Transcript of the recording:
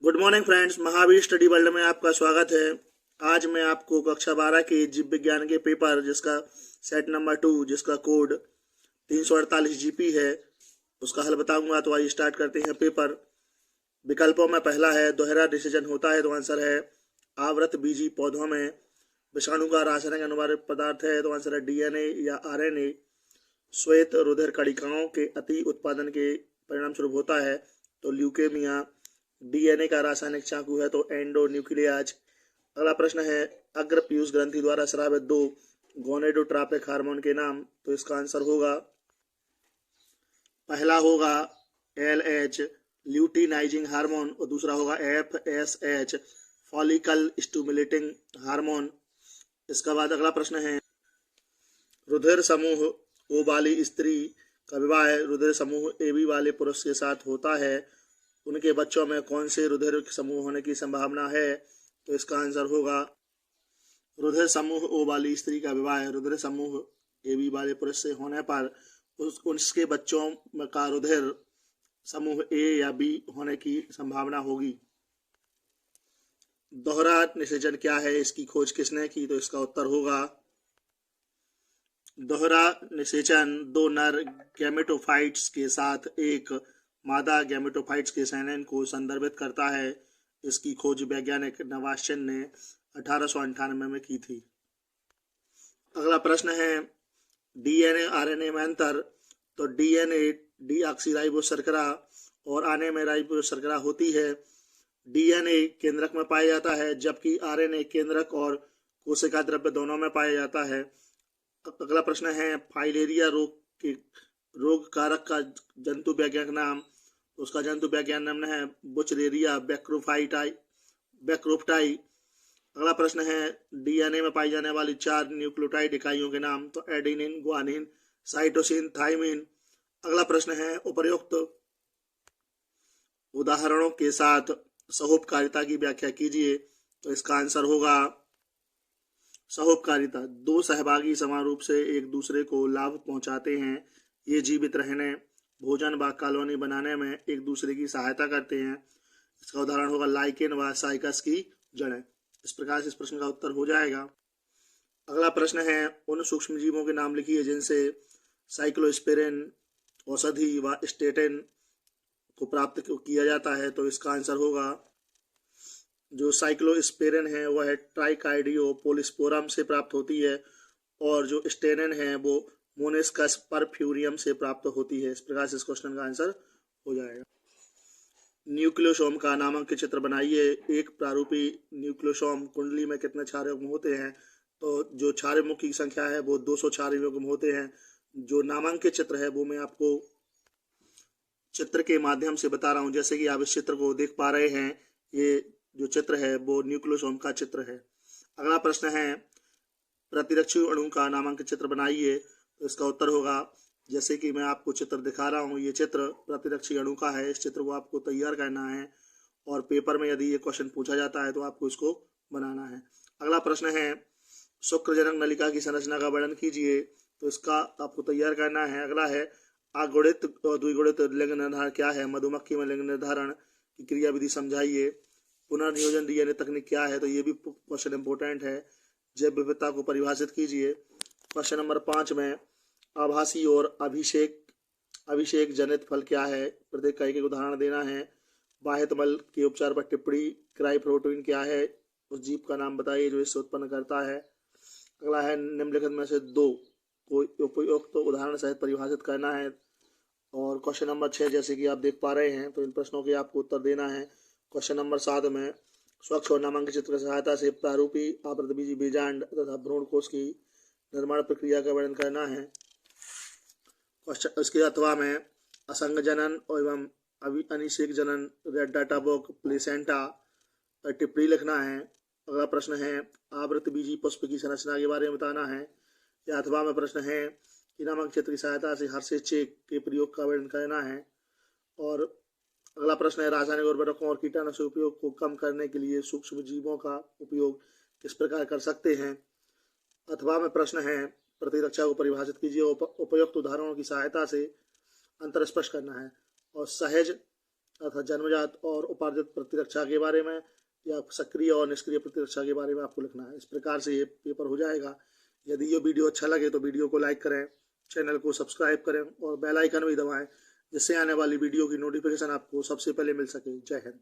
Good morning friends, Mahavir study world में आपका स्वागत है। आज मैं आपको कक्षा 12 के जीव विज्ञान के पेपर जिसका सेट नंबर 2 जिसका कोड 348 जीपी है उसका हल बताऊंगा। तो आइए स्टार्ट करते हैं पेपर। विकल्पों में पहला है दोहरा निषेचन होता है, तो आंसर है आवृत बीजी पौधों में। विषाणु का रासायनिक अनिवार्य पदार्थ है, तो आंसर है डीएनए या आरएनए। श्वेत रुधिर कणिकाओं के अति उत्पादन के परिणाम स्वरूप होता है, तो ल्यूकेमिया। डीएनए का रासायनिक चाकू है, तो एंडोन्यूक्लियाज। अगला प्रश्न है अग्र पीयूष ग्रंथि द्वारा स्रावित 2 गोनेडोट्रोपिक हार्मोन के नाम। तो इसका आंसर होगा पहला होगा एलएच ल्यूटिनाइजिंग हार्मोन और दूसरा होगा एफएसएच फॉलिकल स्टिमुलेटिंग हार्मोन। इसका बाद अगला प्रश्न है रुधिर समूह ओ वाली स्त्री का विवाह रुधिर समूह एबी वाले पुरुष के साथ होता है, उनके बच्चों में कौन से रुधिर समूह होने की संभावना है। तो इसका आंसर होगा रुधिर समूह ओ वाली स्त्री का विवाह रुधिर समूह एबी वाले पुरुष से होने पर उसके बच्चों का रुधिर समूह ए या बी होने की संभावना होगी। दोहरा निषेचन क्या है, इसकी खोज किसने की। तो इसका उत्तर होगा दोहरा निषेचन 2 नर गैमेटोफाइट्स के साथ एक मादा गैमेटोफाइट्स के संचयन को संदर्भित करता है। इसकी खोज वैज्ञानिक नवाश्चन ने 1898 में की थी। अगला प्रश्न है डीएनए आरएनए में अंतर। तो डीएनए डीऑक्सीराइबोशर्करा और आरएनए में राइबोशर्करा होती है। डीएनए केंद्रक में पाया जाता है, जबकि आरएनए केंद्रक और कोशिका द्रव्य दोनों में पाया जाता है। अगला प्रश्न है फाइलेरिया रोग कारक का जंतु वैज्ञानिक नाम। उसका जंतु वैज्ञानिक नाम है बुचरेरिया बैक्रोफ्टाई। अगला प्रश्न है डीएनए में पाई जाने वाली 4 न्यूक्लियोटाइड इकाइयों के नाम। तो एडेनिन, ग्वानिन, साइटोसिन, थाइमिन। अगला प्रश्न है उपर्युक्त उदाहरणों के साथ सहोपकारिता की व्याख्या कीजिए। तो इसका आंसर होगा सहोपकारिता 2 सहभागी समान रूप से एक दूसरे को लाभ पहुंचाते हैं। ये जीवित रहने, भोजन व कॉलोनी बनाने में एक दूसरे की सहायता करते हैं। इसका उदाहरण होगा लाइकेन व साइकस की जड़ें। इस प्रकार से इस प्रश्न का उत्तर हो जाएगा। अगला प्रश्न है उन सूक्ष्म जीवों के नाम लिखिए जिनसे साइक्लोस्पिरिन औषधि व स्टेटिन को प्राप्त किया जाता है। तो इसका आंसर होगा जो साइक्लोस्पिरिन है वह ट्राइकार्डियो पोलिस्पोरम से प्राप्त होती है और जो स्टेनिन है वो मोनेस्कस परफ्यूरियम से प्राप्त होती है। इस प्रकार से इस क्वेश्चन का आंसर हो जाएगा। न्यूक्लियोसोम का नामांकित चित्र बनाइए। एक प्रारूपी न्यूक्लियोसोम कुंडली में कितने क्षार युग्म होते हैं। तो जो क्षार युग्मों की संख्या है वो 200 क्षार युग्म होते हैं। जो नामांकित चित्र है वो मैं आपको चित्र के माध्यम से बता रहा हूँ। जैसे कि आप इस चित्र को देख पा रहे हैं, ये जो चित्र है वो न्यूक्लियोसोम का चित्र है। अगला प्रश्न है प्रतिरक्षी अणु का नामांकित चित्र बनाइए। तो इसका उत्तर होगा जैसे कि मैं आपको चित्र दिखा रहा हूँ, ये चित्र प्रतिरक्षी अणु का है। इस चित्र को आपको तैयार करना है और पेपर में यदि ये क्वेश्चन पूछा जाता है तो आपको इसको बनाना है। अगला प्रश्न है शुक्रजनक नलिका की संरचना का वर्णन कीजिए। तो इसका आपको तैयार करना है। अगला है अगुणित और द्विगुणित लिंग निर्धारण क्या है। मधुमक्खी में लिंग निर्धारण की क्रिया विधि समझाइए। पुनर्नियोजन डीएनए तकनीक क्या है। तो ये भी क्वेश्चन इंपोर्टेंट है। जैव विविधता को परिभाषित कीजिए। क्वेश्चन नंबर 5 में आभासी और अभिषेक जनित फल क्या है। प्रत्येक का एक उदाहरण देना है। बाह्य मल के उपचार पर टिप्पणी। क्राई प्रोटीन क्या है, उस जीव का नाम बताइए जो इससे उत्पन्न करता है। अगला है निम्नलिखित में से 2 को उपयुक्त उदाहरण सहित परिभाषित करना है। और क्वेश्चन नंबर 6 जैसे कि आप देख पा रहे हैं तो इन प्रश्नों के आपको उत्तर देना है। क्वेश्चन नंबर 7 में स्वच्छ और नामांकित चित्र की सहायता से प्रारूपी आवृतबीजी बीजांड तथा भ्रूण कोश की निर्माण प्रक्रिया का वर्णन करना है। क्वेश्चन इसके अथवा में असंग जनन एवं अनिषेक जनन रेड डाटा बुक प्लेसेंटा पर टिप्पणी लिखना है। अगला प्रश्न है आवृत बीजी पुष्प की संरचना के बारे में बताना है। या अथवा में प्रश्न है कि नामांकित चित्र की सहायता से हर्षे चेक के प्रयोग का वर्णन करना है। और अगला प्रश्न है रासायनिक उर्वरकों और कीटनाशक उपयोग को कम करने के लिए सूक्ष्म जीवों का उपयोग किस प्रकार कर सकते हैं। अथवा में प्रश्न है प्रतिरक्षा को परिभाषित कीजिए। उपयुक्त उदाहरणों की सहायता से अंतर स्पष्ट करना है। और सहज तथा जन्मजात और उपार्जित प्रतिरक्षा के बारे में या सक्रिय और निष्क्रिय प्रतिरक्षा के बारे में आपको लिखना है। इस प्रकार से ये पेपर हो जाएगा। यदि ये वीडियो अच्छा लगे तो वीडियो को लाइक करें, चैनल को सब्सक्राइब करें और बेल आइकन भी दबाएं, जिससे आने वाली वीडियो की नोटिफिकेशन आपको सबसे पहले मिल सके। जय हिंद।